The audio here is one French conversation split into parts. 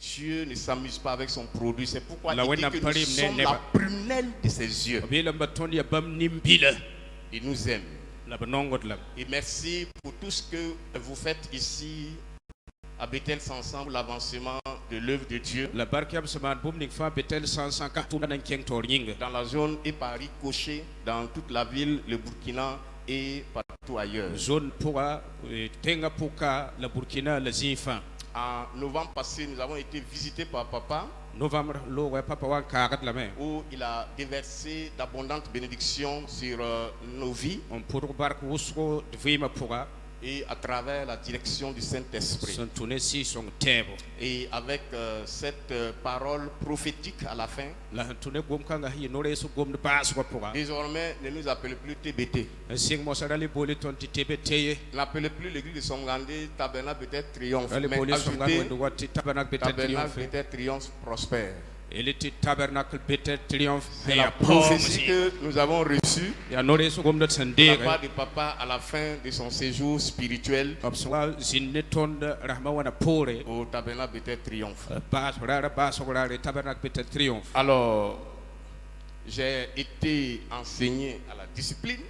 Dieu ne s'amuse pas avec son produit. C'est pourquoi il dit que nous sommes la prunelle de ses yeux. Il nous aime. Et merci pour tout ce que vous faites ici à Bethel ensemble, l'avancement de l'œuvre de Dieu. Dans la zone et Paris, Coché, dans toute la ville, le Burkina et partout ailleurs. En novembre passé, nous avons été visités par Papa, où il a déversé d'abondantes bénédictions sur nos vies et à travers la direction du Saint-Esprit. Et avec cette parole prophétique à la fin, désormais ne nous appelle plus TBT. N'appelez plus l'église de Songandé Tabernacle peut-être triomphe, mais ajoutez Tabernacle peut-être triomphe prospère. C'est la prophétie que nous avons reçue de la part de Papa à la fin de son séjour spirituel au Tabernacle peut-être triomphe. Alors, j'ai été enseigné à la discipline.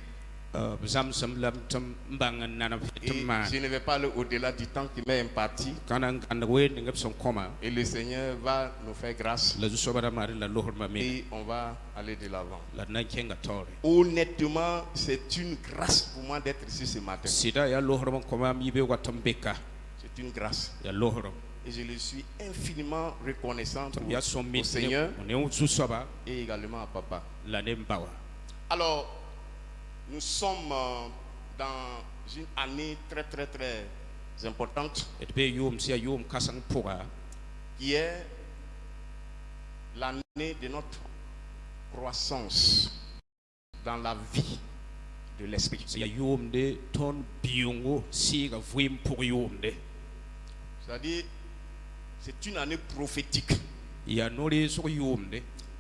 Et je ne vais pas aller au-delà du temps qui m'est imparti. Et le Seigneur va nous faire grâce. Et on va aller de l'avant. Honnêtement, c'est une grâce pour moi d'être ici ce matin. C'est une grâce. Et je le suis infiniment reconnaissant au Seigneur et également à Papa. Alors, nous sommes dans une année très très très importante qui est l'année de notre croissance dans la vie de l'esprit. C'est-à-dire, c'est une année prophétique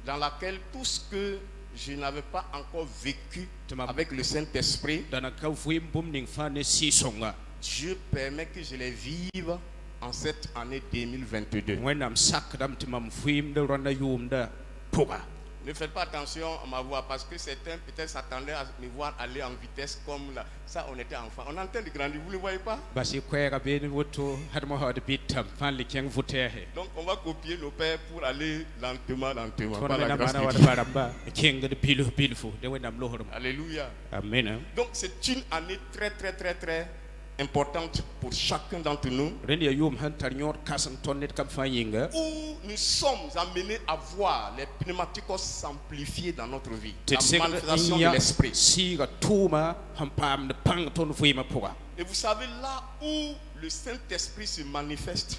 dans laquelle tout ce que je n'avais pas encore vécu avec le Saint-Esprit, Dieu permet que je les vive en cette année 2022. Ne faites pas attention à ma voix parce que certains peut-être s'attendaient à me voir aller en vitesse comme là. Ça, on était enfant. On entend de grandir, vous ne le voyez pas? Donc, on va copier nos pères pour aller lentement, lentement. Par la grâce de Dieu. Alléluia. Amen. Donc, c'est une année très, très, très, très importante pour chacun d'entre nous, où nous sommes amenés à voir les pneumaticos s'amplifier dans notre vie, la manifestation de l'esprit. Et vous savez, là où le Saint-Esprit se manifeste,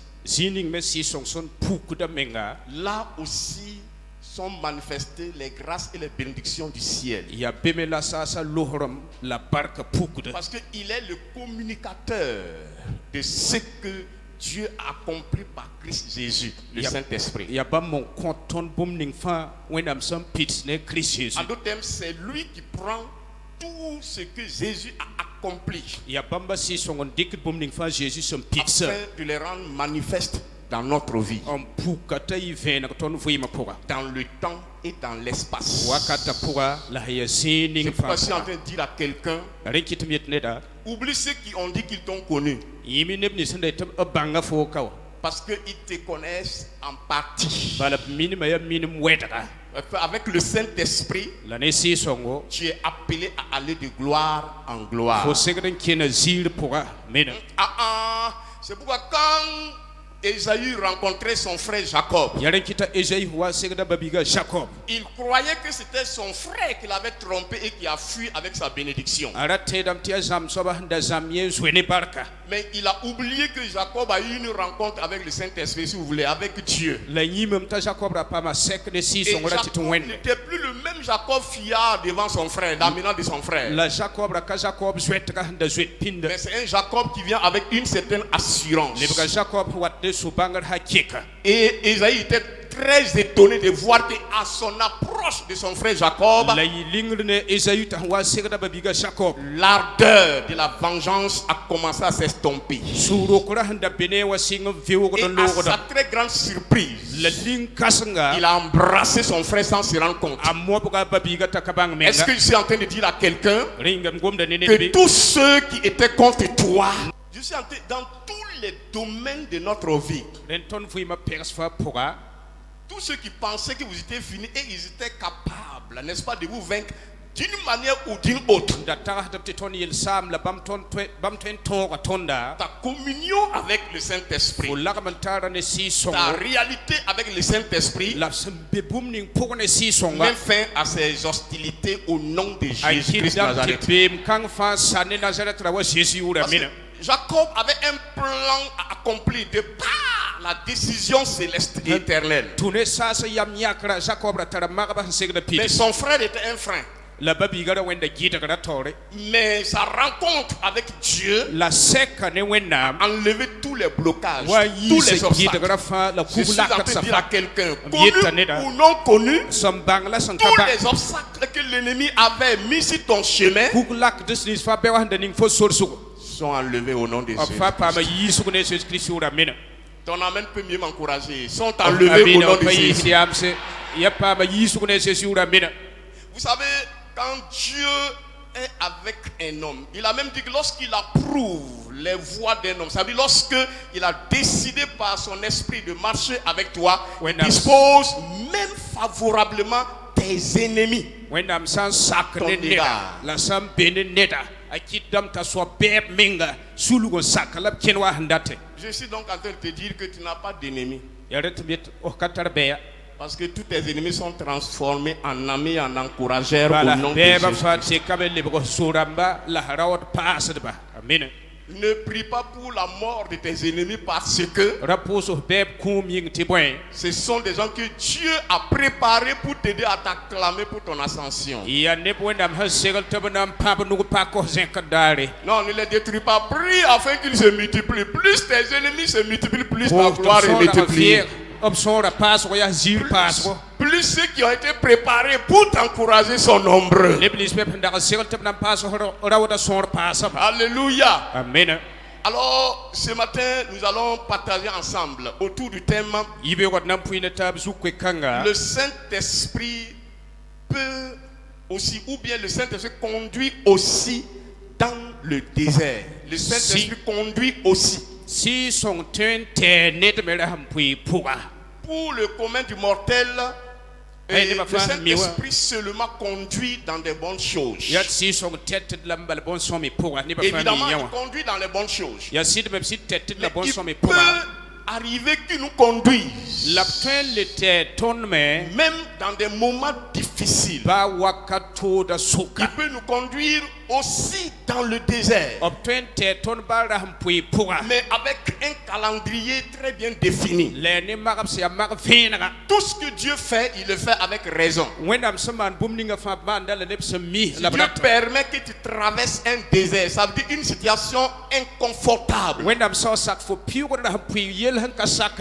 là aussi sont manifestées les grâces et les bénédictions du ciel. Parce qu'il est le communicateur de ce que Dieu a accompli par Christ Jésus, le Saint-Esprit. En d'autres termes, c'est lui qui prend tout ce que Jésus a accompli afin de les rendre manifestes dans notre vie, dans le temps et dans l'espace. C'est pourquoi je suis en train de dire à quelqu'un, oublie ceux qui ont dit qu'ils t'ont connu, parce qu'ils te connaissent en partie. Avec le Saint-Esprit, tu es appelé à aller de gloire en gloire. C'est pourquoi quand Ésaü rencontrait son frère Jacob, il croyait que c'était son frère qui l'avait trompé et qui a fui avec sa bénédiction. Mais il a oublié que Jacob a eu une rencontre avec le Saint-Esprit, si vous voulez, avec Dieu. Et Jacob n'était plus le même Jacob fiard devant son frère, dominant de son frère. Mais c'est un Jacob qui vient avec une certaine assurance. Et Ésaü était très étonné de voir qu'à son approche de son frère Jacob, l'ardeur de la vengeance a commencé à s'estomper. Et à sa très grande surprise, il a embrassé son frère sans se rendre compte. Est-ce que je suis en train de dire à quelqu'un que tous ceux qui étaient contre toi, je suis en train, dans tous les domaines de notre vie, tous ceux qui pensaient que vous étiez finis et ils étaient capables, n'est-ce pas, de vous vaincre d'une manière ou d'une autre. Ta communion avec le Saint-Esprit, ta réalité avec le Saint-Esprit, met fin à ces hostilités au nom de Jésus-Christ de Nazareth. Jacob avait un plan à accomplir de par la décision céleste et éternelle. Mais son frère était un frein. Mais sa rencontre avec Dieu a enlevé tous les blocages, tous les obstacles. Je suis en train de dire à quelqu'un, connu ou non connu, tous les obstacles que l'ennemi avait mis sur ton chemin sont enlevés au nom de Jésus. Ton amen peut mieux m'encourager. Sont enlevés au nom de Jésus. Vous savez, quand Dieu est avec un homme, il a même dit que lorsqu'il approuve les voies d'un homme, ça veut dire lorsqu'il a décidé par son esprit de marcher avec toi, il dispose même favorablement tes ennemis. Je suis donc en train de te dire que tu n'as pas d'ennemis. Parce que tous tes ennemis sont transformés en amis et en encourageurs au nom de Jésus. Ne prie pas pour la mort de tes ennemis parce que ce sont des gens que Dieu a préparés pour t'aider à t'acclamer pour ton ascension. Non, ne les détruis pas. Prie afin qu'ils se multiplient. Plus tes ennemis se multiplient, plus ta gloire est multipliée. Plus ceux qui ont été préparés pour t'encourager sont nombreux. Alléluia. Amen. Alors, ce matin, nous allons partager ensemble autour du thème le Saint-Esprit peut aussi, ou bien le Saint-Esprit conduit aussi dans le désert. Le Saint-Esprit conduit aussi. Pour le commun du mortel, le Saint-Esprit seulement conduit dans des bonnes choses. Évidemment, il conduit dans les bonnes choses. Mais il peut arriver qu'il nous conduise même dans des moments difficiles. Il peut nous conduire aussi dans le désert, mais avec un calendrier très bien défini. Tout ce que Dieu fait, il le fait avec raison. Si Dieu permet que tu traverses un désert, ça veut dire une situation inconfortable,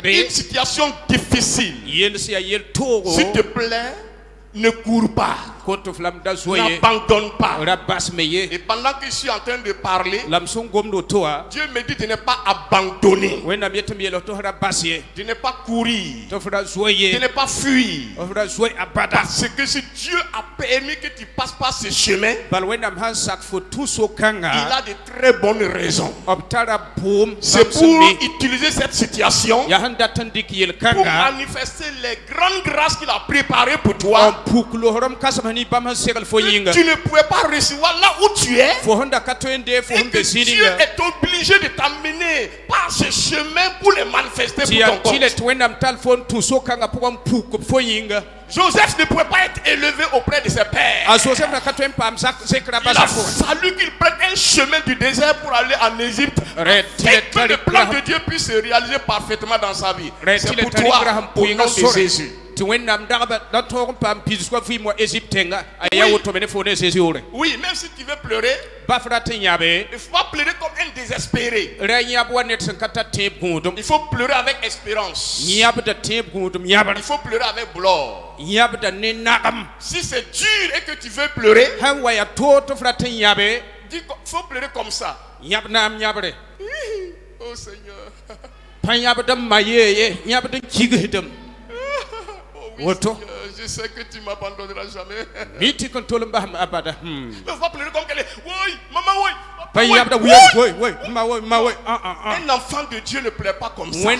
une situation difficile. S'il te plaît, ne cours pas, n'abandonne pas. Et pendant que je suis en train de parler, Dieu me dit de ne pas abandonner, de ne pas courir, de ne pas fuir. Parce que si Dieu a permis que tu passes par ce chemin, il a de très bonnes raisons. C'est pour utiliser cette situation pour manifester les grandes grâces qu'il a préparées pour toi. Tu ne pouvais pas recevoir là où tu es, et que Dieu est obligé de t'amener par ce chemin pour les manifester pour ton compte. Joseph ne pouvait pas être élevé auprès de ses pères. Il a fallu qu'il prenne un chemin du désert pour aller en Égypte, et que le plan de Dieu puisse se réaliser parfaitement dans sa vie. C'est pour toi, au nom de Jésus. Oui, même si tu veux pleurer, Il ne faut pas pleurer comme un désespéré. Il faut pleurer avec espérance. Il faut pleurer avec gloire. Si c'est dur et que tu veux pleurer, il faut pleurer comme ça. Oh Seigneur. Oh oui, Seigneur, je sais que tu ne m'abandonneras jamais. Mais il faut pas pleurer comme qu'elle est. Oui, maman, oui. Un enfant de Dieu ne pleure pas comme ça. Un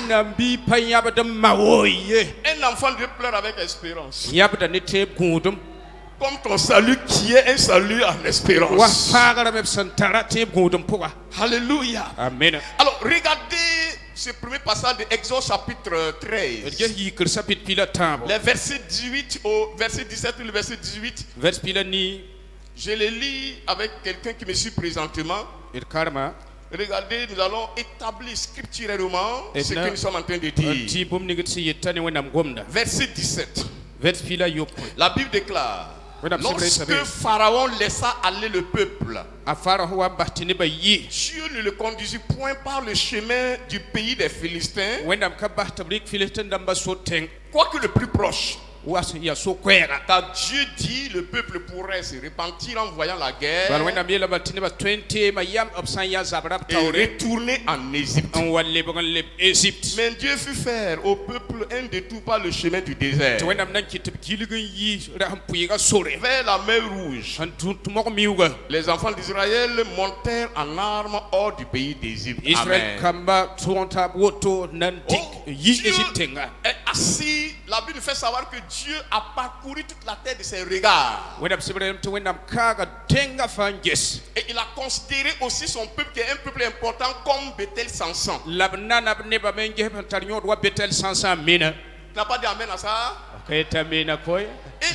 enfant de Dieu pleure avec espérance. Comme ton salut qui est un salut en espérance. Alléluia. Amen. Alors regardez ce premier passage de Exode chapitre 13. Les versets 18 au verset 17 ou le verset 18. Je les lis avec quelqu'un qui me suit présentement. Regardez, nous allons établir scripturairement ce que nous sommes en train de dire. Verset 17. La Bible déclare: lorsque Pharaon laissa aller le peuple, Dieu ne le conduisit point par le chemin du pays des Philistins, quoique le plus proche. Car Dieu dit le peuple pourrait se repentir en voyant la guerre et retourner en Égypte. Mais Dieu fut faire au peuple un détour par le chemin du désert, vers la mer Rouge. Les enfants d'Israël montèrent en armes hors du pays d'Égypte. Amen. Dieu est assis. La Bible nous fait savoir que Dieu a parcouru toute la terre de ses regards. Et il a considéré aussi son peuple qui est un peuple important comme Bethel Samson. Tu n'as pas dit amen à ça? Et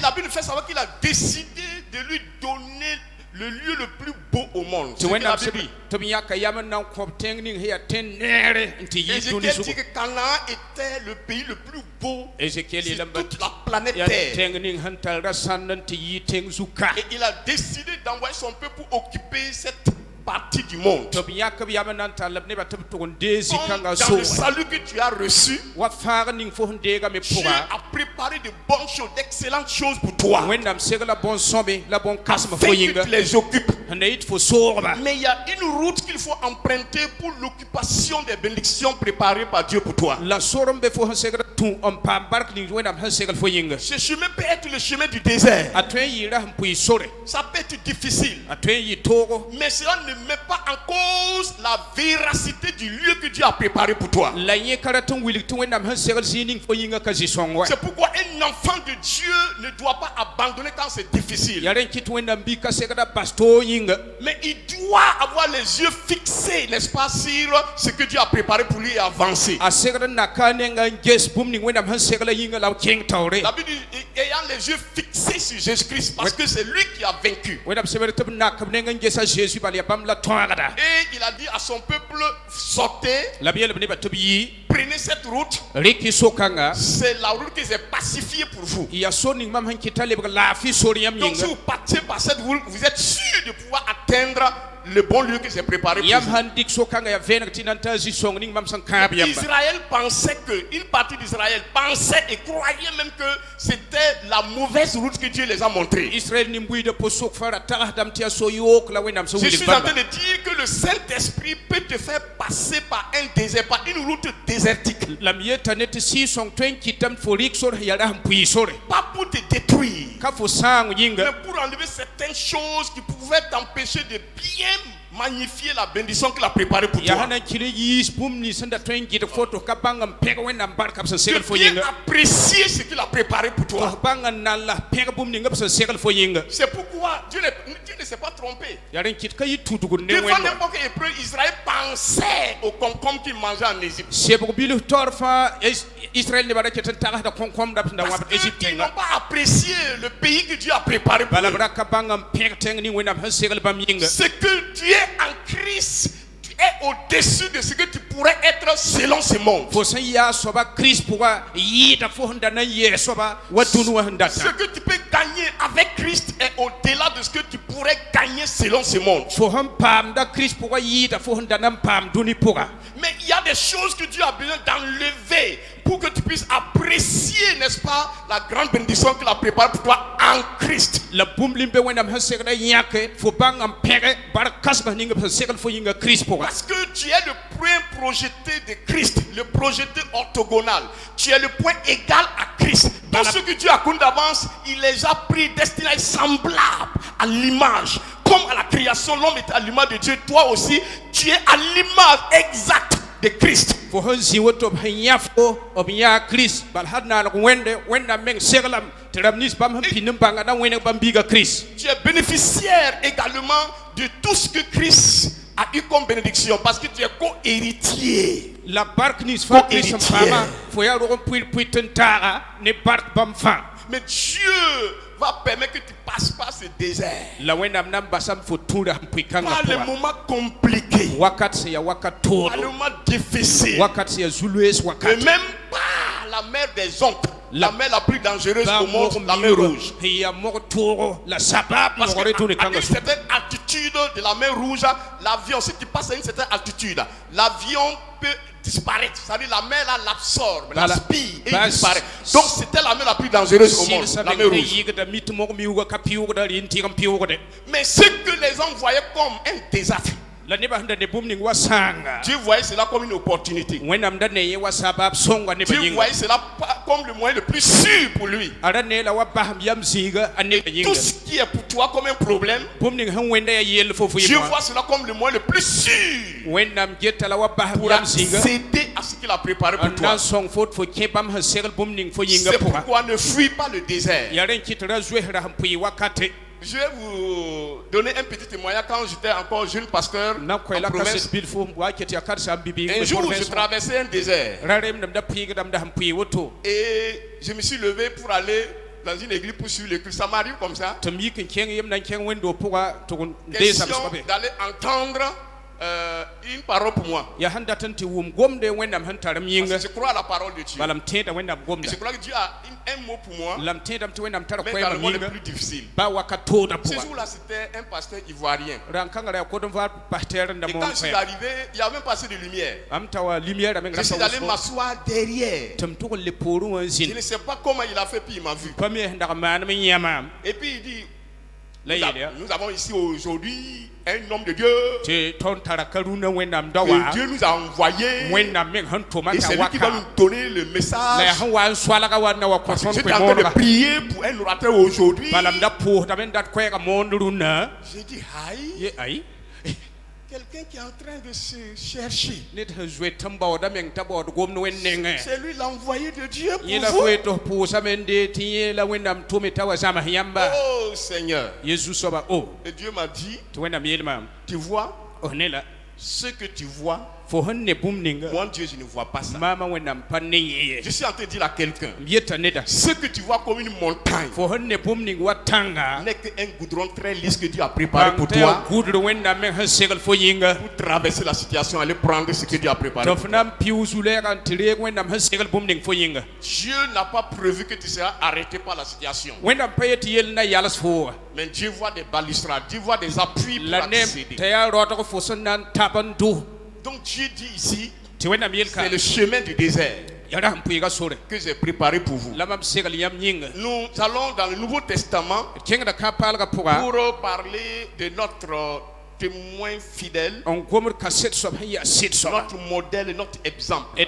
la Bible nous fait savoir qu'il a décidé de lui donner le lieu le plus beau au monde. C'est la Bible. Ézéchiel dit que Canaan était le pays le plus beau sur toute la planète Terre. Et il a décidé d'envoyer son peuple pour occuper cette partie du monde. Comme dans le salut que tu as reçu, Dieu a préparé de bonnes choses, d'excellentes choses pour toi, afin que tu les occupes. Mais il y a une route qu'il faut emprunter pour l'occupation des bénédictions préparées par Dieu pour toi. Ce chemin peut être le chemin du désert. Ça peut être difficile, mais cela ne met pas en cause la véracité du lieu que Dieu a préparé pour toi. C'est pourquoi un enfant de Dieu ne doit pas abandonner quand c'est difficile, mais il doit avoir les yeux fixés, n'est-ce pas, sur ce que Dieu a préparé pour lui et avancer. La Bible dit, ayant les yeux fixés sur Jésus-Christ, parce que c'est lui qui a vaincu. Et il a dit à son peuple: sortez, prenez cette route. C'est la route qui s'est pacifiée pour vous. Donc si vous partez par cette route, vous êtes sûr de pouvoir atteindre le bon lieu que j'ai préparé pour vous. Israël pensait que, une partie d'Israël pensait et croyait même que c'était la mauvaise route que Dieu les a montrée. Je suis en train de dire que le Saint-Esprit peut te faire passer par un désert, par une route désertique. Pas pour te détruire, mais pour enlever certaines choses qui pouvaient t'empêcher de bien magnifier la bénédiction qu'il a préparée pour toi. De bien apprécier ce qu'il a préparé pour toi. C'est pourquoi Dieu ne s'est pas trompé. Devant n'importe quel hébreu, Israël pensait au concombre qu'il mangeait en Égypte. Parce qu'ils n'ont pas apprécié le pays que Dieu a préparé pour eux. Ce que tu es en Christ, tu est au-dessus de ce que tu pourrais être selon ce monde. Ce que tu peux gagner avec Christ est au-delà de ce que tu pourrais gagner selon ce monde. Mais il y a des choses que Dieu a besoin d'enlever pour que tu puisses apprécier, n'est-ce pas, la grande bénédiction qu'il a préparée pour toi en Christ. Parce que tu es le point projeté de Christ, le projeté orthogonal. Tu es le point égal à Christ. Tout ce que Dieu a connu d'avance, il les a pris, destinés à être semblables à l'image. Comme à la création, l'homme est à l'image de Dieu. Toi aussi, tu es à l'image exacte de Christ. Tu es bénéficiaire également de tout ce que Christ a eu comme bénédiction parce que tu es co-héritier. Mais Dieu va permettre que tu passes par ce désert. Par les moments compliqués. Par les moments difficiles. Et même par la mer des ondes. La mer la plus dangereuse au monde, la mer Rouge. Parce qu'à une certaine altitude de la mer Rouge, l'avion, si tu passes à une certaine altitude, l'avion peut disparaître. C'est-à-dire la mer là l'absorbe, l'aspire et disparaît. Donc c'était la mer la plus dangereuse au monde, la mer Rouge. Mais ce que les gens voyaient comme un désastre, Dieu voyait cela comme une opportunité. Dieu voyait cela comme le moyen le plus sûr pour lui. Et tout ce qui est pour toi comme un problème, Dieu voit cela comme le moyen le plus sûr pour accéder à ce qu'il a préparé pour toi. C'est pourquoi ne fuis pas le désert. Je vais vous donner un petit témoignage quand j'étais encore jeune pasteur en province. Un jour, je traversais un désert. Et je me suis levé pour aller dans une église pour suivre le culte. Ça m'arrive comme ça. Question d'aller entendre une parole pour moi. Parce que je crois à la parole de Dieu. Et je crois que Dieu a un mot pour moi, mais dans le monde le plus difficile. Ce jour-là, c'était un pasteur ivoirien. Et quand je suis arrivé, il n'y avait même pas assez de lumière. Je suis allé m'asseoir derrière. Je ne sais pas comment il a fait, puis il m'a vu. Et puis il dit, nous avons ici aujourd'hui un homme de Dieu que Dieu nous a envoyé, et c'est lui qui va nous donner le message. Parce que j'étais en train de prier pour un orateur aujourd'hui. J'ai dit aïe. Quelqu'un qui est en train de se chercher. C'est lui l'envoyé de Dieu pour vous. Oh Seigneur. Et Dieu m'a dit, tu vois, ce que tu vois, moi Dieu je ne vois pas ça. Je suis en train de dire à quelqu'un, ce que tu vois comme une montagne n'est qu'un goudron très lisse que Dieu a préparé pour toi, pour traverser la situation, aller prendre ce que Dieu a préparé pour toi. Dieu n'a pas prévu que tu seras arrêté par la situation. Mais Dieu voit des balustrades, Dieu voit des appuis pour accéder. Donc Dieu dit ici, c'est le chemin du désert que j'ai préparé pour vous. Nous allons dans le Nouveau Testament pour parler de notre témoin fidèle, notre modèle et notre exemple.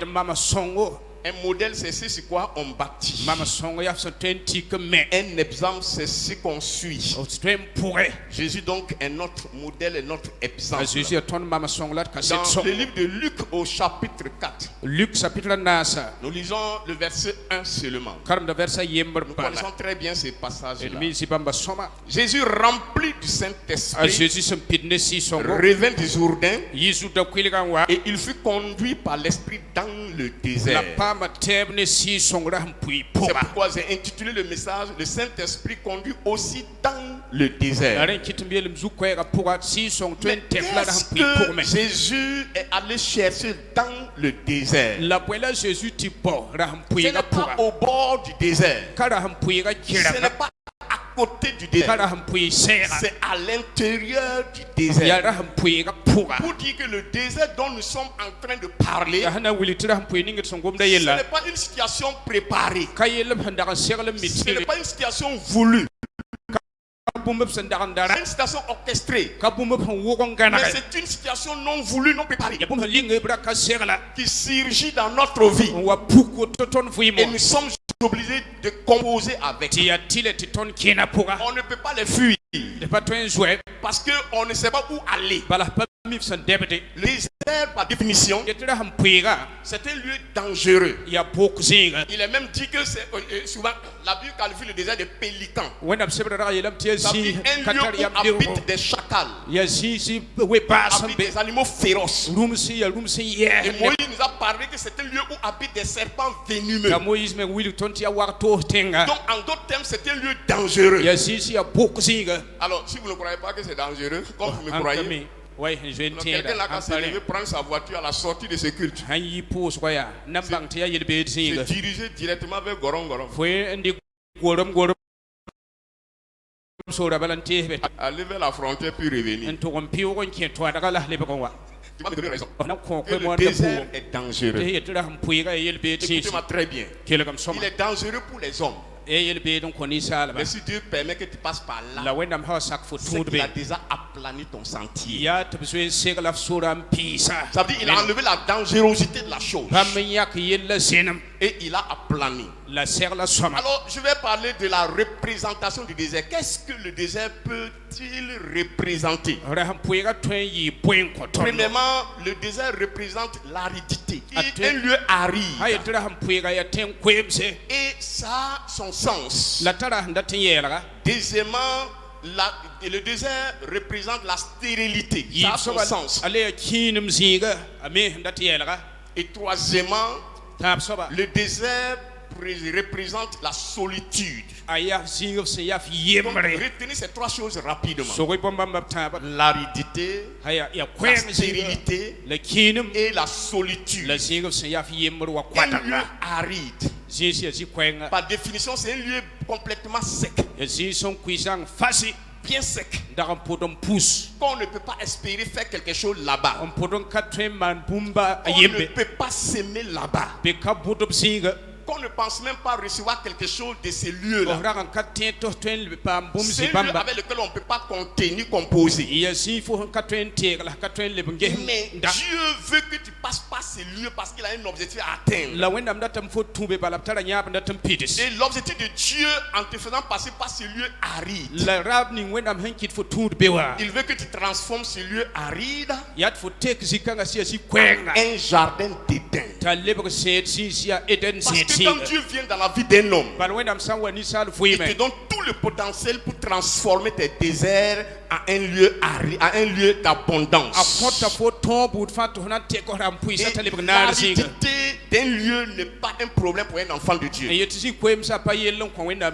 Un modèle, c'est ce sur quoi on bâtit. Un exemple, c'est ce qu'on suit. Jésus donc est notre modèle et notre exemple. Dans le livre de Luc au chapitre 4, nous lisons le verset 1 seulement. Nous connaissons très bien ces passages-là. Jésus rempli du Saint-Esprit revint du Jourdain et il fut conduit par l'Esprit dans le désert. C'est pourquoi j'ai intitulé le message « Le Saint-Esprit conduit aussi dans le désert ». Qu'est-ce que Jésus est allé chercher dans le désert? Ce n'est pas au bord du désert. Ce n'est pas à côté du désert. C'est à l'intérieur du désert. Pour dire que le désert dont nous sommes en train de parler, ce n'est pas une situation préparée. Ce n'est pas une situation voulue. C'est une situation orchestrée. Mais c'est une situation non voulue, non préparée, qui surgit dans notre vie. Et nous sommes obligés de composer avec. On ne peut pas les fuir. Parce qu'on ne sait pas où aller. Le désert, par définition, c'est un lieu dangereux. Il est même dit que c'est souvent la Bible qualifie le désert de pélican. Ça veut dire un lieu où habitent des chacals, habitent des animaux féroces. Et Moïse nous a parlé que c'est un lieu où habitent des serpents venimeux. Donc en d'autres termes, c'est un lieu dangereux. Alors si vous ne croyez pas que c'est dangereux, comme vous me croyez, quelqu'un n'a qu'à se lever, prendre sa voiture à la sortie de ce culte, se diriger directement vers Gorongorom, aller vers la frontière puis revenir. Tu m'as donné raison. Le désert est dangereux. Écoutez-moi très bien. Il est dangereux pour les hommes. Mais si Dieu permet que tu passes par là, c'est qu'il a déjà aplani ton sentier. Ça veut dire qu'il a enlevé la dangerosité de la chose. Et il a aplani. Alors je vais parler de la représentation du désert. Qu'est-ce que le désert peut-il représenter? Premièrement, le désert représente l'aridité. Un lieu aride. Et ça a son sens. Deuxièmement, le désert représente la stérilité. Ça a son sens. Et troisièmement, le désert représente la solitude. Donc, retenez ces trois choses rapidement: l'aridité, la stérilité et la solitude. Un lieu aride, par définition, c'est un lieu complètement sec, bien sec, qu'on ne peut pas espérer faire quelque chose là-bas. On ne peut pas s'aimer là-bas. Qu'on ne pense même pas recevoir quelque chose de ces lieux-là. C'est un lieu avec lequel on ne peut pas contenir, composer. Mais Dieu veut que tu passes par ces lieux parce qu'il a un objectif à atteindre. Et l'objectif de Dieu en te faisant passer par ces lieux arides, il veut que tu transformes ce lieu aride en un jardin d'Éden. Parce que quand Dieu vient dans la vie d'un homme, il te donne tout le potentiel pour transformer tes déserts en un lieu aride, en un lieu d'abondance. L'aridité d'un lieu n'est pas un problème pour un enfant de Dieu.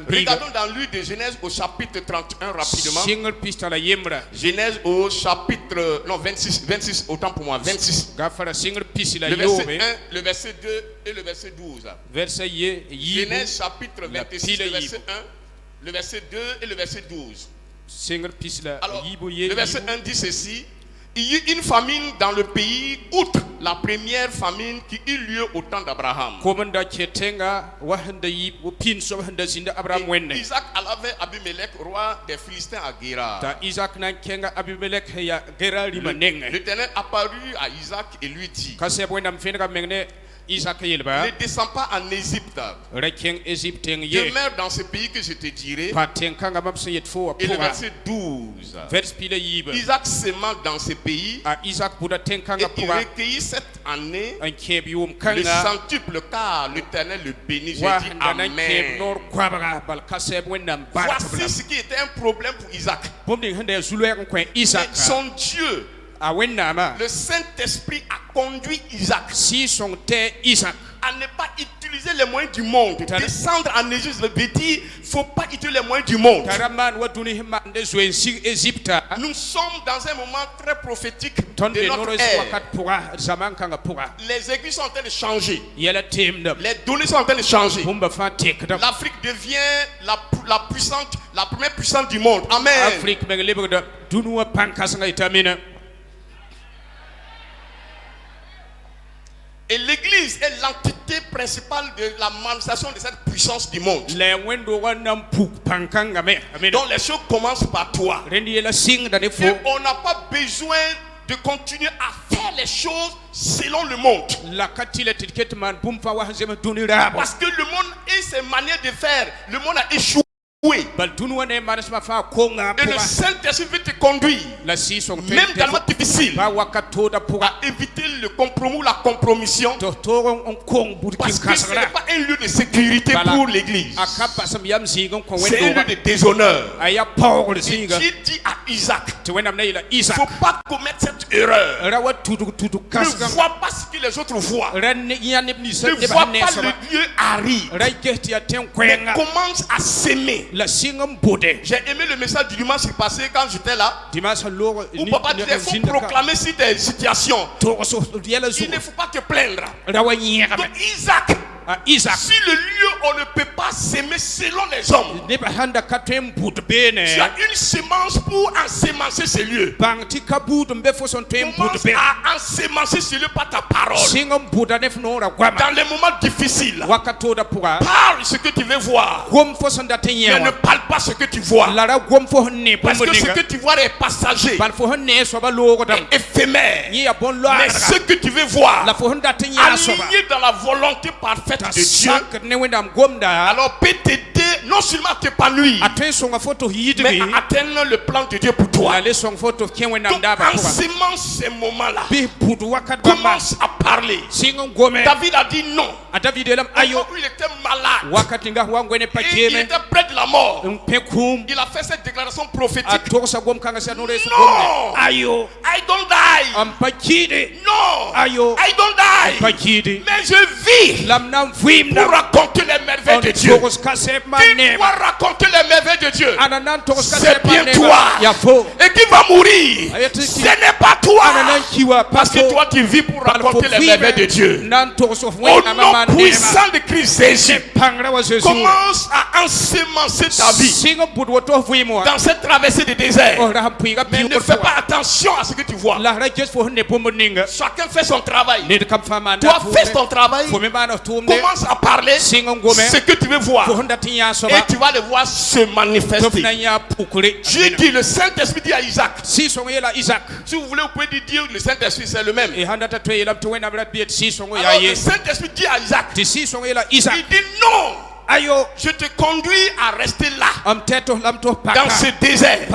Regardons dans le livre de Genèse au chapitre 31 rapidement. Genèse au chapitre 26, autant pour moi, 26. Le verset 1, le verset 2 et le verset 12. Genèse chapitre 26, le verset 1, le verset 2 et le verset 12. Alors, le verset 1 dit ceci: il y eut une famine dans le pays, outre la première famine qui eut lieu au temps d'Abraham. Isaac avait Abimelech, roi des Philistins, à Guérar. L'Éternel apparut à Isaac et lui dit: ne descends pas en Égypte. Demeure dans ce pays que je te dirai. Et le verset 12. Isaac s'aimant dans ce pays, et il recueillit cette année le centuple, car l'Éternel le bénit. J'ai dit Amen. Voici ce qui était un problème pour Isaac. Son Dieu, le Saint-Esprit, a conduit Isaac à ne pas utiliser les moyens du monde. Descendre en Égypte veut dire il ne faut pas utiliser les moyens du monde. Nous sommes dans un moment très prophétique de notre ère. Les aiguilles sont en train de changer. Les données sont en train de changer. L'Afrique devient la première puissance du monde. Amen. Et l'Église est l'entité principale de la manifestation de cette puissance du monde. Donc les choses commencent par toi. Et on n'a pas besoin de continuer à faire les choses selon le monde. Parce que le monde et ses manières de faire, le monde a échoué. Oui. Et le Saint-Esprit veut te conduire, même dans le moment difficile, à éviter le compromis ou la compromission. Parce que ce n'est pas un lieu de sécurité pour l'Église. C'est un lieu de déshonneur. Et Dieu dit à Isaac, il ne faut pas commettre cette erreur. Ne vois pas ce que les autres voient. Ne vois pas le Dieu arrive. Mais commence à s'aimer. J'ai aimé le message du dimanche passé quand j'étais là. Où papa disait il faut proclamer sur des situations. Il ne faut pas te plaindre. Donc Isaac, si le lieu on ne peut pas s'aimer selon les hommes, tu as une semence pour ensemencer ce lieu. Commence à ensemencer ce lieu par ta parole. Dans les moments difficiles, parle ce que tu veux voir, mais ne parle pas ce que tu vois. Parce que ce que tu vois est passager, est éphémère. Mais ce que tu veux voir, aligné dans la volonté parfaite de Dieu, alors peut t'aider non seulement à t'épanouir, mais à atteindre le plan de Dieu pour toi. Donc en ces moments-là, commence à parler. David a dit non. Il était malade et il était près de la mort. Il a fait cette déclaration prophétique. Non, I don't die. Non, I don't die. Mais je vis pour raconter les merveilles de Dieu. Tu dois raconter les merveilles de Dieu. C'est bien toi. Et qui va mourir, ce n'est pas toi. Parce que toi tu vis pour raconter les merveilles de Dieu. Au nom puissant de Christ Jésus, commence à ensemencer ta vie dans cette traversée de désert. Mais ne fais pas attention à ce que tu vois. Chacun fait son travail. Toi fais ton travail. Commence à parler ce que tu veux voir. Et tu vas le voir se manifester. Dieu dit, le Saint-Esprit dit à Isaac. Si vous voulez, vous pouvez dire le Saint-Esprit c'est le même. Alors le Saint-Esprit dit à Isaac. Il dit non. Je te conduis à rester là, dans ce désert, et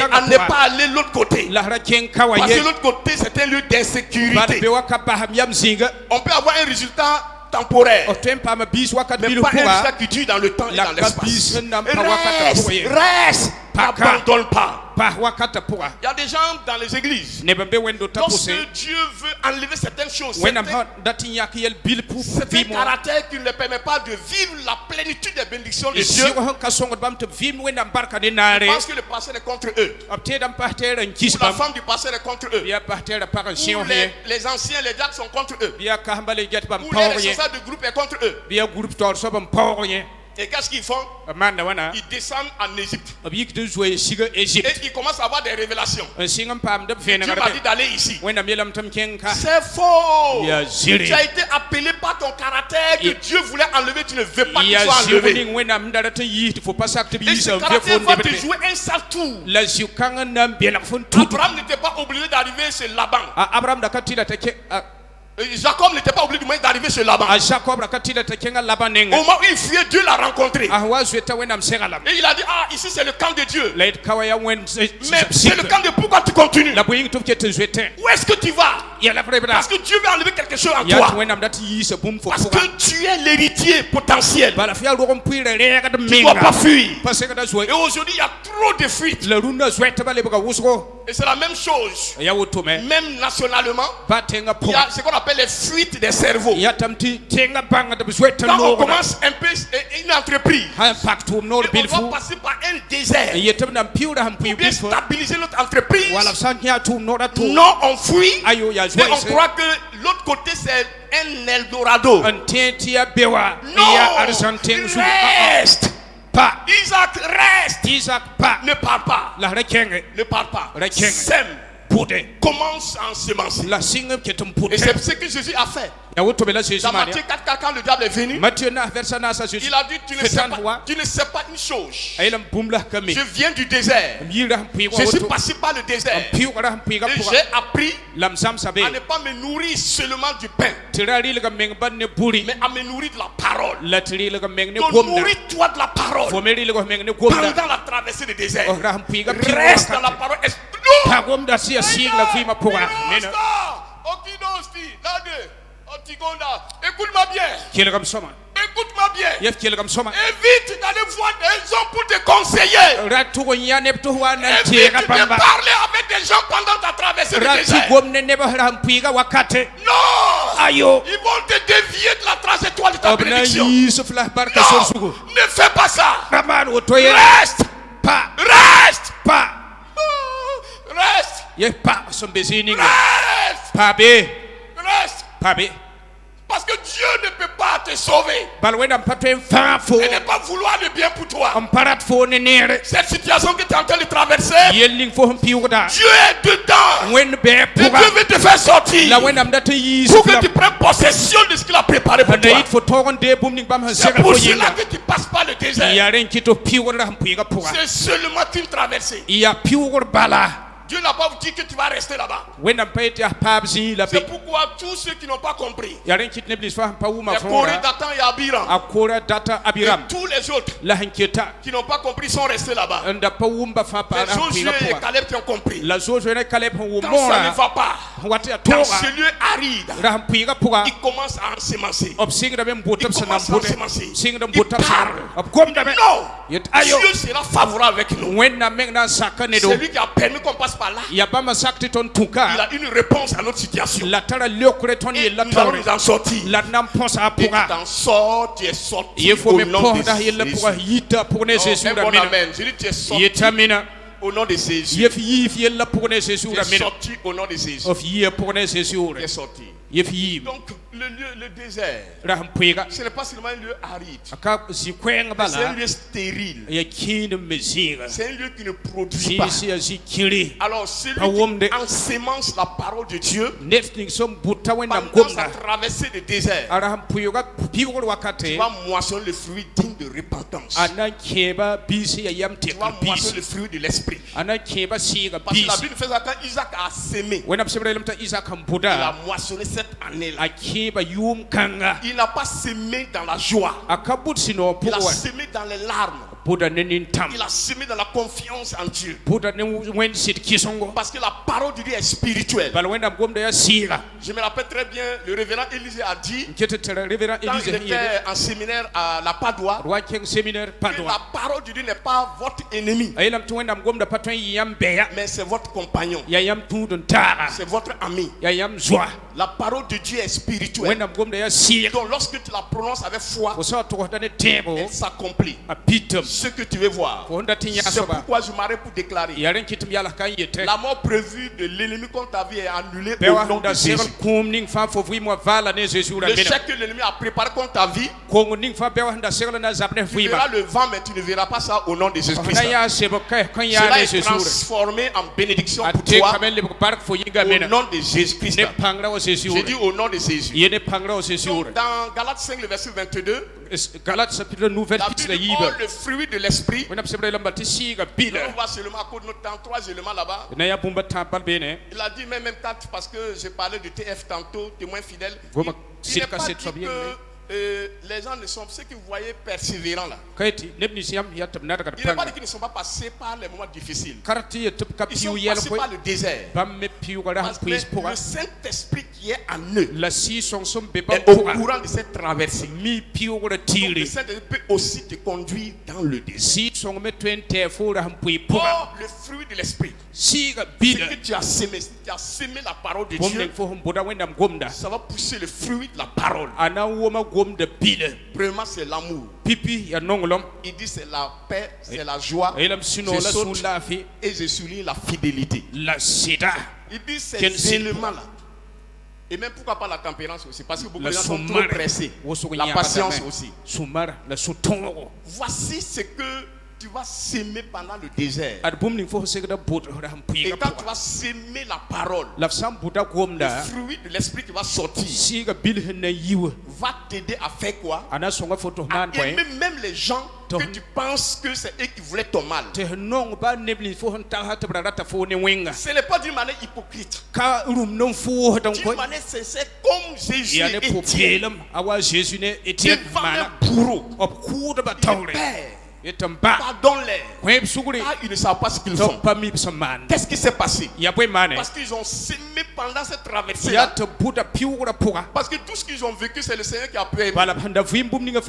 à ne pas aller de l'autre côté. Parce que l'autre côté, c'est un lieu d'insécurité. On peut avoir un résultat temporaire, mais pas un résultat qui dure dans le temps et dans l'espace. Reste, n'abandonne pas. Il y a des gens dans les églises, lorsque Dieu veut enlever certaines choses, certains caractères qui ne leur permettent pas de vivre la plénitude des bénédictions de Dieu, parce que le pasteur est contre eux, ou la femme du pasteur est contre eux, ou les anciens, les diacres sont contre eux, ou les responsables du groupe est contre eux. Et qu'est-ce qu'ils font? Ils descendent en Égypte. Et ils commencent à avoir des révélations. Dieu m'a dit d'aller ici. C'est faux. Tu as été appelé par ton caractère que Dieu voulait enlever. Tu ne veux pas qu'il soit enlevé. Et ce caractère va te jouer un sale tour. Abraham n'était pas obligé d'arriver chez Laban. Jacob n'était pas obligé d'arriver chez Laban. Au moment où il fuyait, Dieu l'a rencontré. Et il a dit, ah, ici c'est le camp de Dieu. Mais c'est le camp de pourquoi tu continues. Où est-ce que tu vas? Parce que Dieu veut enlever quelque chose en toi. Parce que tu es l'héritier potentiel. Tu ne dois pas fuir. Et aujourd'hui, il y a trop de fuites. Et c'est la même chose. Même nationalement, il y a ce qu'on appelle les fuites des cerveaux. Quand on commence un peu une entreprise, on doit passer par un désert pour bien stabiliser notre entreprise. Non, on fuit et on croit que l'autre côté c'est un Eldorado. Non, reste. Isaac reste. Ne part pas. Ne part pas. Sème. Commence à ensemencer. Et c'est ce que Jésus a fait. Dans Matthieu 4, quand le diable est venu, il a dit, tu ne sais pas une chose. Je viens du désert. Je suis passé par le désert. Et j'ai appris à ne pas me nourrir seulement du pain, mais à me nourrir de la parole. Donc nourris-toi de la parole pendant la traversée du désert. Reste dans la parole. Écoute-moi bien. Écoute-moi bien. Évite d'aller voir des gens pour te conseiller. Évite de parler avec des gens pendant ta traversée du désert. Non. Ils vont te dévier de la trajectoire de ta bénédiction. Non. Ne fais pas ça. Reste. Parce que Dieu ne peut pas te sauver et ne pas vouloir le bien pour toi. Cette situation que tu es en train de traverser, Dieu est dedans. Et Dieu veut te faire sortir pour que tu prennes possession de ce qu'il a préparé pour toi. C'est pour cela que tu passes par le désert. C'est seulement une traversée. Dieu n'a pas dit que tu vas rester là-bas. C'est pourquoi tous ceux qui n'ont pas compris, il y a Corée, Dathan et Abiram, et tous les autres qui n'ont pas compris sont restés là-bas. C'est Josué et Caleb qui ont compris. Quand ça ne va pas, dans ce lieu aride, il commence à ensemencer. Il parle. Non, Dieu sera favorable avec nous. C'est lui qui a permis qu'on passe par là. Il a une réponse à notre situation. Et nous allons nous en sortir. Et tu t'en sors, tu es sorti au nom de Jésus. Un bon amen. Je dis tu es sorti au nom de Jésus. Tu es sorti au nom de Jésus. Tu es sorti. Donc le désert, ce n'est pas seulement un lieu aride, c'est un lieu stérile, c'est un lieu qui ne produit pas. Alors celui qui ensemence la parole de Dieu pendant sa traversée du désert, tu vas moissonner le fruit digne de repentance. Tu vas moissonner le fruit de l'esprit. Parce que la Bible fait ça quand Isaac a sémé, il a moissonné cette année-là. Il n'a pas semé dans la joie. Il a semé dans les larmes. Il a semé dans la confiance en Dieu. Parce que la parole de Dieu est spirituelle. Je me rappelle très bien, le révérend Élisée a dit, quand il était en séminaire à la Padoie, que la parole de Dieu n'est pas votre ennemi, mais c'est votre compagnon, c'est votre ami. La parole de Dieu est spirituelle. Donc lorsque tu la prononces avec foi, elle s'accomplit. Ce que tu veux voir. C'est pourquoi je m'arrête pour déclarer: la mort prévue de l'ennemi contre ta vie est annulée au nom de Jésus. Le chèque que l'ennemi a préparé contre ta vie, tu verras le vent, mais tu ne verras pas ça au nom de Jésus-Christ. Cela est transformé en bénédiction pour toi au nom de Jésus-Christ. J'ai dit au nom de Jésus. Donc, dans Galates 5, le verset 22, la Bible dit le fruit de l'esprit. On voit seulement à cause de notre temps 3 éléments là-bas. Il a dit même 4 parce que j'ai parlé de TF tantôt, témoin fidèle. Il n'est pas dit que les gens ne sont, ceux que vous voyez persévérants là, il n'est pas dit qu'ils ne sont pas passés par les moments difficiles. Ils sont passés par le désert. Parce que le Saint-Esprit qui est en eux est au courant de cette traversée. Le Saint-Esprit peut aussi te conduire dans le désert. Or, le fruit de l'esprit, c'est que tu as semé. Si tu as semé la parole de Dieu, ça va pousser le fruit de la parole. Premièrement, c'est l'amour. Il dit c'est la paix, c'est la joie. Je saute et je souligne la fidélité. Il dit ces éléments-là. Et même pourquoi pas la tempérance aussi? Parce que beaucoup de gens sont trop pressés. La patience aussi. Voici ce que tu vas s'aimer pendant le désert. Et quand tu vas s'aimer la parole, le fruit de l'esprit qui va sortir va t'aider à faire quoi? À aimer même les gens que tu penses que c'est eux qui voulaient ton mal. Ce n'est pas d'une manière hypocrite. D'une manière sincère comme Jésus était devant un bourreau. Pardonne-les. Car ils ne savent pas ce qu'ils font. Qu'est-ce qui s'est passé? Parce qu'ils ont semé pendant cette traversée. Parce que tout ce qu'ils ont vécu, c'est le Seigneur qui a permis. Quand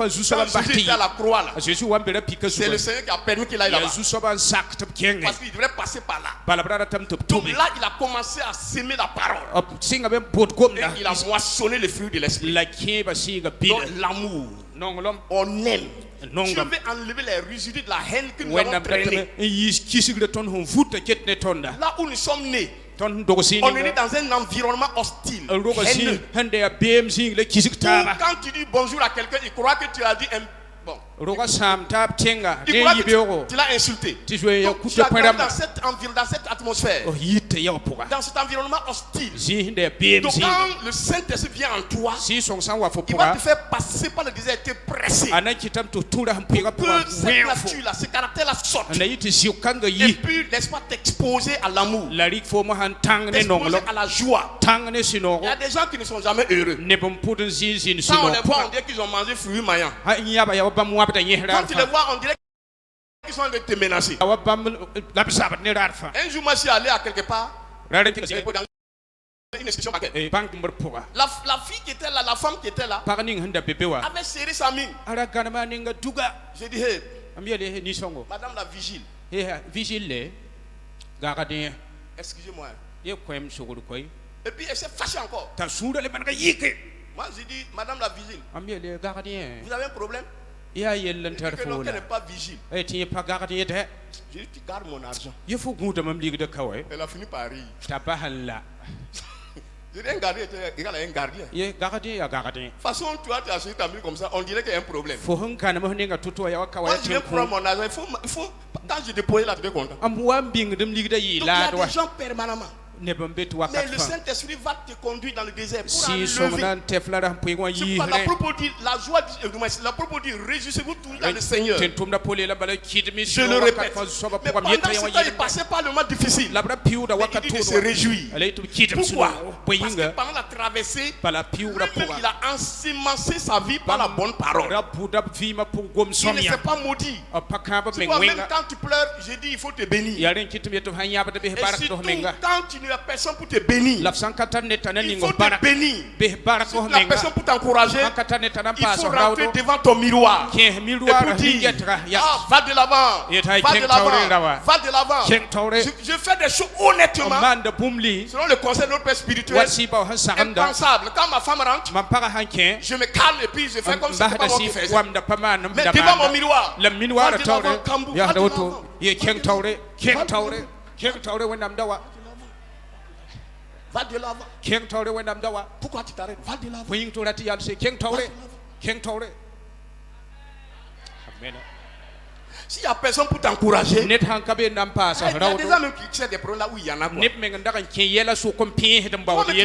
Jésus était à la croix là, c'est le Seigneur qui a permis qu'il aille là-bas. Parce qu'il devrait passer par là. Donc là, il a commencé à semer la parole. Et il a moissonné le fruit de l'esprit. Donc l'amour, on aime. Tu veux enlever les résidus de la haine que nous avons traînée. Là où nous sommes nés, on est né dans un environnement hostile, haineux. Quand tu dis bonjour à quelqu'un, il croit que tu as dit un bon. Il croit que tu l'as insulté. Donc, tu as grandi dans cette atmosphère, dans cet environnement hostile. Donc quand le Saint-Esprit vient en toi, il va te faire passer par le désert et te presser pour que cette nature-là, ce caractère-là sorte. Et puis laisse-moi t'exposer à l'amour, t'exposer à la joie. Il y a des gens qui ne sont jamais heureux. Quand on les voit, on dirait qu'ils ont mangé fruits maillants. Quand tu les vois, on dirait qu'ils sont en train de te menacer. Un jour, moi, je suis allé à quelque part. Dans une institution bancaire. La fille qui était là, la femme qui était là, avait serré sa mine. J'ai dit, hey, madame la vigile. Excusez-moi. Et puis elle s'est fâchée encore. Moi, j'ai dit, madame la vigile, vous avez un problème? Que l'autre n'est pas vigile. J'ai dit, tu gardes mon argent. Elle a fini par rire. J'ai dit, un gardien égal à un gardien. De toute façon, toi, tu as suivi ta mine comme ça, on dirait qu'il y a un problème. Moi, je viens prendre mon argent. Il faut, quand je dépose là, tu es content. Donc, il y a des gens permanemment. Mais le Saint-Esprit va te conduire dans le désert pour enlever. C'est pourquoi l'apôtre dit, la joie, l'apôtre dit, réjouissez-vous tous dans le Seigneur. Je le répète. Mais pendant ce temps, il passait par le moment difficile. Il dit de se réjouir. Pourquoi? Parce que pendant la traversée, il a ensemencé sa vie par la bonne parole. Il ne s'est pas maudit. Tu vois, même quand tu pleures, j'ai dit, il faut te bénir. Et surtout, quand tu n'as personne pour te bénir, il faut te bénir. Si tu n'as personne pour t'encourager, il faut rentrer devant ton miroir et pour dire, va de l'avant, va de l'avant, va de l'avant. Je fais des choses honnêtement, selon le conseil de notre père spirituel, impensable. Quand ma femme rentre, je me calme et puis je fais comme si c'était pas moi qui faisais. Mais devant mon miroir, va de l'avant, Kambou, va de l'avant. Va de l'avant. Pourquoi tu t'arrêtes? Va de l'avant. S'il n'y a personne pour t'encourager, il y a des gens même qui créent des problèmes là où il y en a. Mais tu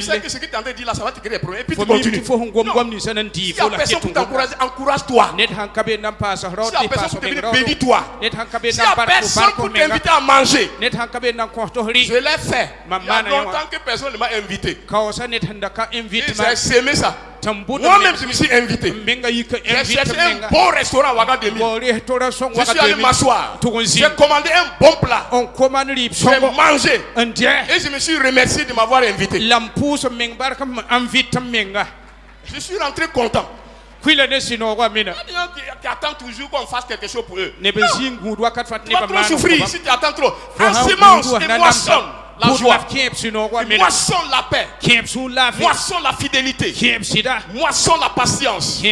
sais que ce que tu es en train de dire là, ça va te créer des problèmes. Et puis tu continues. Non. S'il n'y a personne pour t'encourager, encourage-toi. S'il n'y a personne pour te venir, bénis-toi. S'il n'y a personne pour t'inviter à manger, je l'ai fait. Il y a longtemps que personne ne m'a invité. Et j'ai semé ça. Moi-même, je me suis invité. J'ai cherché un bon restaurant à Ouagadougou. Je suis allé m'asseoir. J'ai commandé un bon plat. J'ai mangé. Et je me suis remercié de m'avoir invité. Je suis rentré content. Qui attend toujours qu'on fasse quelque chose pour eux. Non. Tu vas trop souffrir si tu attends trop. Ensemence et moissonne la joie, moissonne la paix, moissonne la fidélité, moissonne la patience.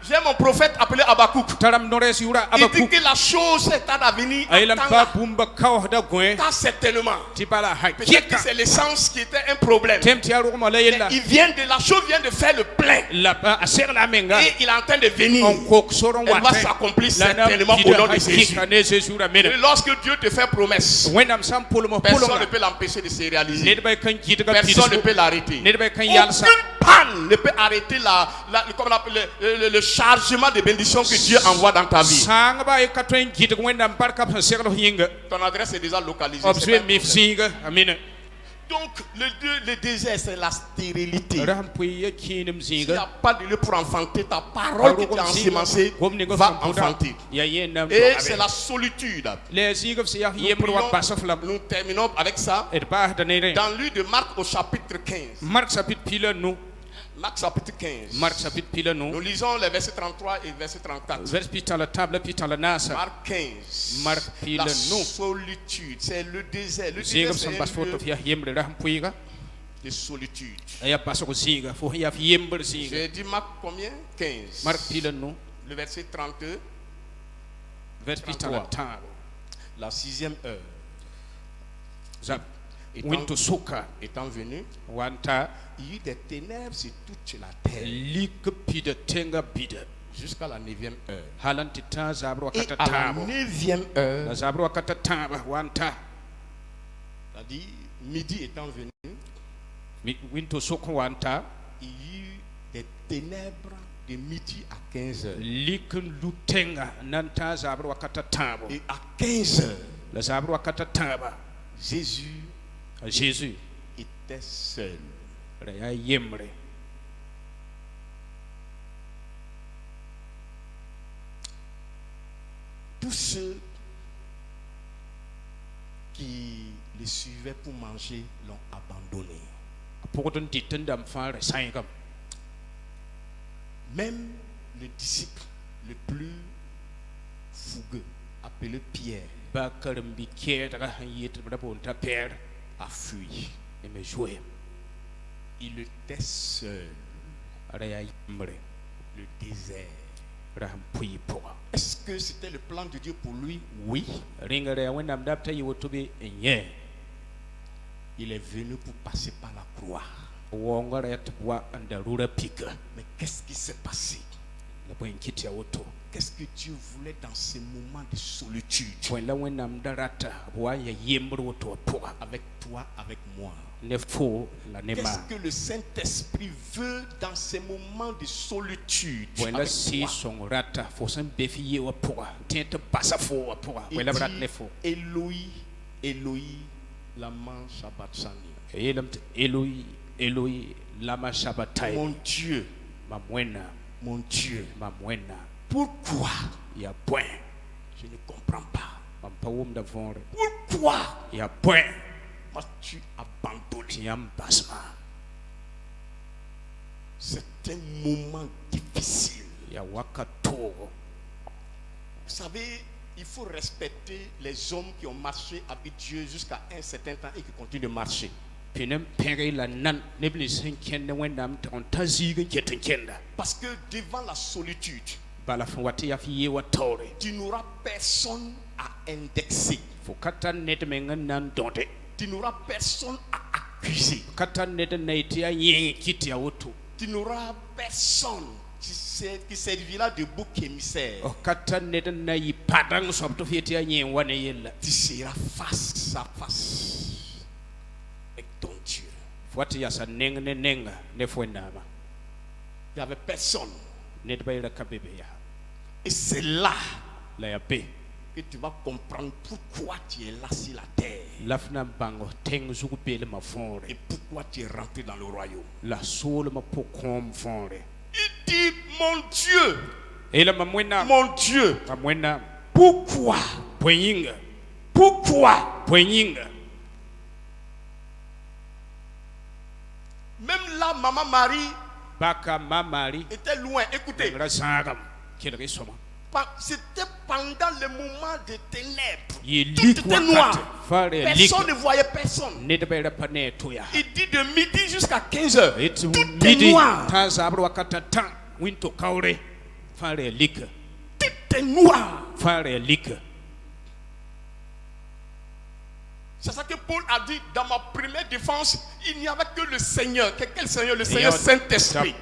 J'ai mon prophète appelé Habakkuk. Il dit que la chose est à venir certainement. Peut-être que c'est l'essence qui était un problème. La chose vient de faire le plein. Et il est en train de venir. Elle va s'accomplir certainement au nom de Jésus. Et lorsque Dieu te fait promesse, personne ne peut l'empêcher de se réaliser. Personne ne peut l'arrêter. Aucune panne ne peut arrêter le chargement de bénédiction que Dieu envoie dans ta vie. Ton adresse est déjà localisée. Donc le désert, c'est la stérilité. S'il n'y a pas de lieu pour enfanter, ta parole que tu as ensemencée va enfanter. Et c'est la solitude. Nous terminons avec ça. Dans le livre de Marc au chapitre 15. Marc chapitre 15. Nous lisons les versets 33 et verset 34. Marc 15. La solitude, c'est le désert. Le désert, c'est un lieu de solitude. J'ai dit Marc combien? 15. Le verset 32. 33. La 6e heure. Étant venu, il y eut des ténèbres sur toute la terre jusqu'à la 9e heure. Et à la 9e heure, c'est-à-dire midi étant venu, il y eut des ténèbres de midi à 15 heures. Et à 15 heures, Jésus était seul. Tous ceux qui le suivaient pour manger l'ont abandonné. Même le disciple le plus fougueux, appelé Pierre, a fui. Il était seul. Le désert. Est-ce que c'était le plan de Dieu pour lui? Oui. Il est venu pour passer par la croix. Mais qu'est-ce qui s'est passé? Qu'est-ce que Dieu voulait dans ces moments de solitude? Avec toi, avec moi. Qu'est-ce que le Saint-Esprit veut dans ces moments de solitude? Avec toi. Il dit, Eloi, Eloi, lama sabachthani. Mon Dieu, mon Dieu, pourquoi? Je ne comprends pas. Pourquoi m'as-tu abandonné? C'est un moment difficile. Vous savez, il faut respecter les hommes qui ont marché avec Dieu jusqu'à un certain temps et qui continuent de marcher. Parce que devant la solitude, tu n'auras personne à indexer. Tu n'auras personne à accuser. Tu n'auras personne qui servira de bouc émissaire. Tu seras face à face avec ton Dieu. Il n'y avait personne. Et c'est là que tu vas comprendre pourquoi tu es là sur la terre. Et pourquoi tu es rentré dans le royaume. Il dit, mon Dieu, pourquoi? Même là, maman Marie était loin. Écoutez. C'était pendant le moment de ténèbres. Tout était noir. Personne ne voyait personne. Il dit de midi jusqu'à 15h. Tout est noir. Tout est noir. C'est ça que Paul a dit dans ma première défense. Il n'y avait que le Seigneur. Quel Seigneur? Le Seigneur Saint-Esprit.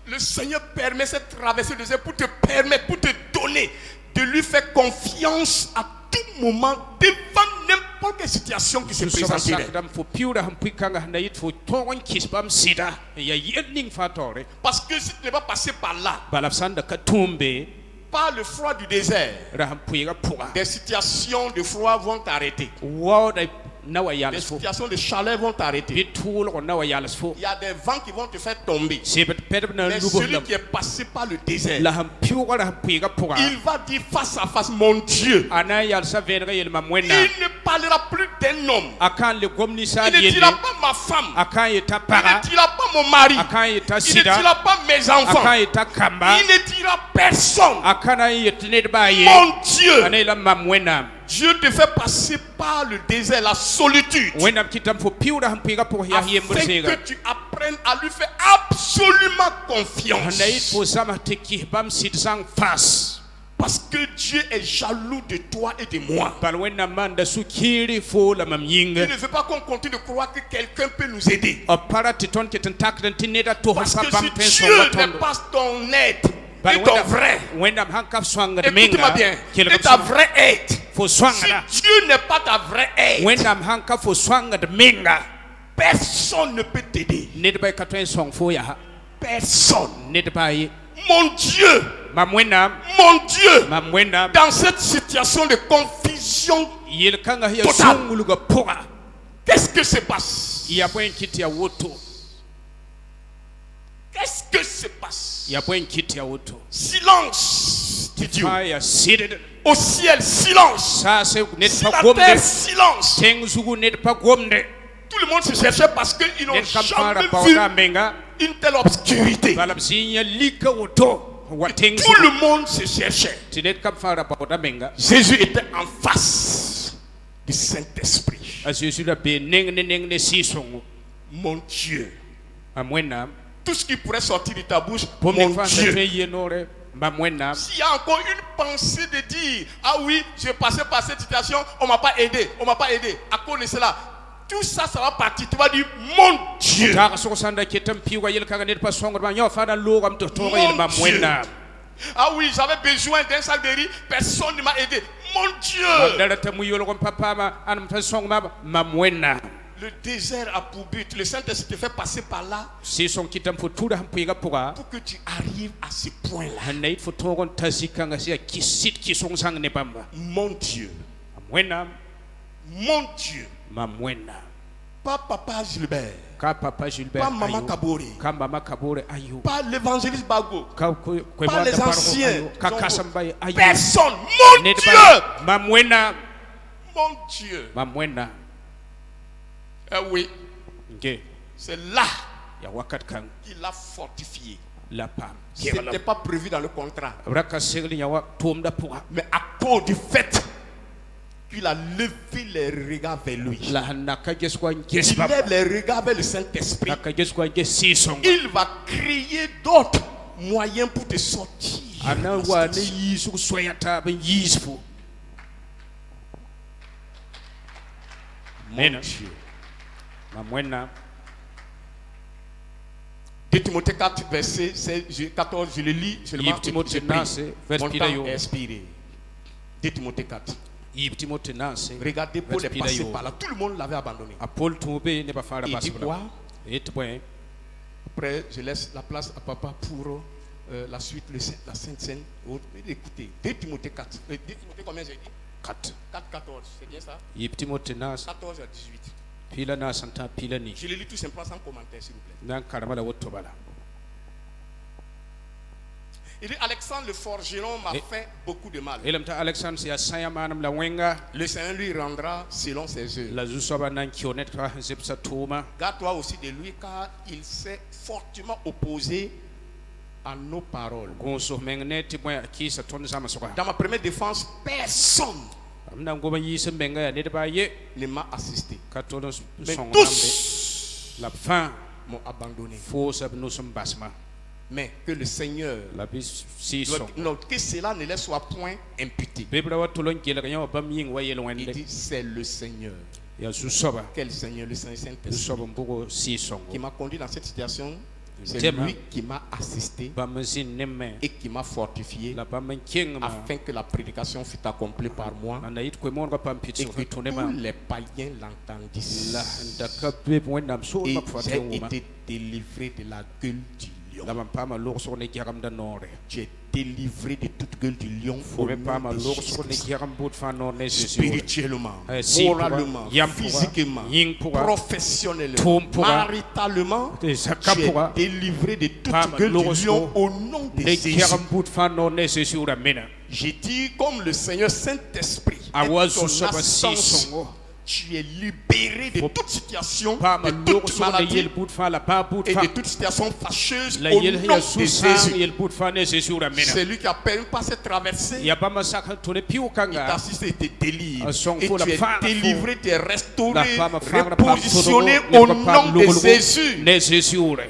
Le Seigneur permet cette traversée de désert pour te permettre, pour te donner, de lui faire confiance à tout moment devant n'importe quelle situation qui se présenterait. Parce que si tu n'es pas passé par là, par le froid du désert, des situations de froid vont t'arrêter. Les situations de chaleur vont t'arrêter. Il y a des vents qui vont te faire tomber. Mais celui qui est passé par le désert, il va dire face à face, mon Dieu. Il ne parlera plus d'un homme. Il ne dira pas ma femme. Il ne dira pas mon mari. Il ne dira pas mes enfants. Il ne dira personne. Mon Dieu. Dieu te fait passer par le désert, la solitude, afin que tu apprennes à lui faire absolument confiance. Parce que Dieu est jaloux de toi et de moi. Il ne veut pas qu'on continue de croire que quelqu'un peut nous aider. Parce que si Dieu n'est pas ton aide, et ton vrai, écoute-moi bien, et ta vraie aide, si Dieu n'est pas ta vraie aide, personne ne peut t'aider. Personne. Mon Dieu, dans cette situation de confusion totale, qu'est-ce que se passe? Qu'est-ce que se passe? Silence, dit Dieu. Au ciel, silence. Sur la terre, silence. Tout le monde se cherchait parce qu'ils n'ont jamais vu une telle obscurité. Tout le monde se cherchait. Jésus était en face du Saint-Esprit. Mon Dieu. Tout ce qui pourrait sortir de ta bouche, mon Dieu. S'il y a encore une pensée de dire, ah oui, j'ai passé par cette situation, on ne m'a pas aidé, à cause de cela, tout ça, ça va partir. Tu vas dire, mon Dieu. Mon Dieu. Ah oui, j'avais besoin d'un sac de riz, personne ne m'a aidé. Mon Dieu. Le désert a pour but, le Saint-Esprit te fait passer par là pour que tu arrives à ce point-là. Mon Dieu. Mon Dieu. Pas Papa Gilbert. Pas Maman Kabori. Pas l'évangéliste Bago. Pas les anciens. Personne. Mon Dieu. Mon Dieu. Oui. C'est là qu'il l'a fortifié. Ce n'était pas prévu dans le contrat. Mais à cause du fait qu'il a levé les regards vers lui. Il lève les regards vers le Saint-Esprit. Il va créer d'autres moyens pour te sortir. Mon Dieu. 2 Timothée 4, verset 14, je le lis, je le prie. Mon temps est expiré. 2 Timothée 4. Regardez, Paul est passé par là. Tout le monde l'avait abandonné. Il dit quoi? Après, je laisse la place à papa pour la suite, la Sainte Seine. Écoutez, 2 Timothée 4. 2 Timothée combien j'ai dit? 4. 4, 14, c'est bien ça? 14 à 18. Je le lis tout simplement sans commentaire, s'il vous plaît. Il dit, Alexandre le forgeron m'a fait beaucoup de mal. Le Seigneur lui rendra selon ses œuvres. Garde-toi aussi de lui, car il s'est fortement opposé à nos paroles. Dans ma première défense, personne ne m'a assisté. Mais tous m'ont abandonné. Mais que le Seigneur, que cela ne leur soit point imputé. Il dit, c'est le Seigneur. Quel Seigneur? Le Saint-Esprit qui m'a conduit dans cette situation. C'est lui qui m'a assisté et qui m'a fortifié afin que la prédication fût accomplie par moi et que tous les païens l'entendissent. Et j'ai été délivré de la gueule du lion. Tu es délivré de toute gueule du lion au nom de Jésus. Spirituellement, moralement, physiquement, professionnellement, maritalement, tu es délivré de toute gueule du lion au nom de Jésus. J'ai dit comme le Seigneur Saint-Esprit est ton assistance. Tu es libéré de toute situation, de toute maladie et de toute situation fâcheuse au nom de Jésus. C'est lui qui a permis par cette traversée. Il t'assiste et te délivre. Et tu es délivré, tu es restauré, repositionné au nom de Jésus.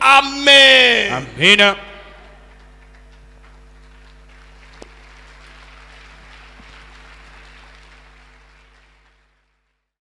Amen.